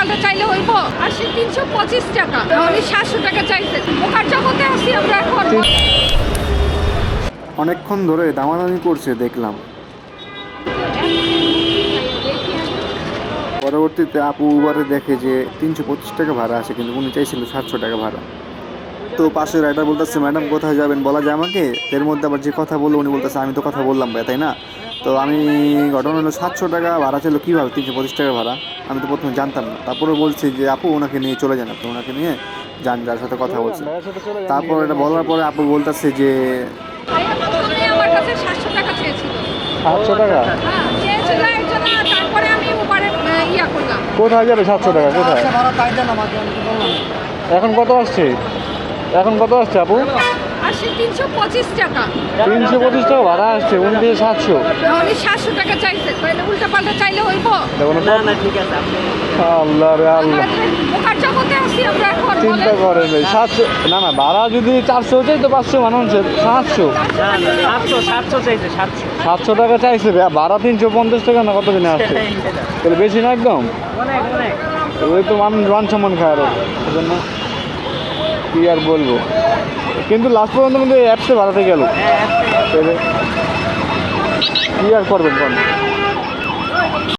উল্টাপাল্টা চাইলে হইব। আর সে 325 টাকা, উনি 700 টাকা চাইছে। বোকার জগতে আছি আমরা এখন। অনেকক্ষণ ধরে দামাদামি করছে দেখলাম। পরবর্তীতে আপু উবারে দেখে যে 325 টাকা ভাড়া আছে, কিন্তু উনি চাইছিল 700 টাকা ভাড়া। তো পাশে রাইডার বলতেছে, ম্যাডাম কোথায় যাবেন বলা যায় আমাকে? এর মধ্যে আবার যে কথা বললো উনি বলতেছে, আমি তো কথা বললাম ভাই, তাই না? তো আমি ঘটনা হলো 700 টাকা ভাড়া ছিল, কীভাবে 325 টাকা ভাড়া? আমি তো প্রথমে জানতাম না। তারপরে বলছি যে আপু ওনাকে নিয়ে চলে যান, আপনি ওনাকে নিয়ে যান, যার সাথে কথা বলছে। তারপর এটা বলার পরে আপু বলতেছে যে আমার কাছে 700 টাকা চেয়েছিল। 700 টাকা? হ্যাঁ, চেয়েছিল এর জন্য। তারপরে আমি উবারে ইয়া করলাম। কোথায় যাবে 700 টাকা? কোথায়? এখন কত আসছে? এখন কত আসছে আপু? আর সে 325 টাকা। 325 টাকা ভাড়া আসছে, উনি দিয়ে 700। উনি 700 টাকা চাইছে। তাহলে উল্টাপাল্টা চাইলে হইব। আল্লাহ রে আল্লাহ, বোকার জগতে আছি আমরা এখন। চিন্তা করেন 700 না না, ভাড়া যদি 400 চাই তো 500 মানুষের 700 চাইছে 700 টাকা চাইছে, ভাড়া 350 টাকা না কত দিনে আসছে? তাহলে বেশি না একদম। ওই তো মানুষ মান সম্মান খায় আরো, এই জন্য কি আর বলবো। কিন্তু লাস্ট পর্যন্ত কিন্তু এই অ্যাপসে ভাড়াতে গেল, কি আর করবেন কোন।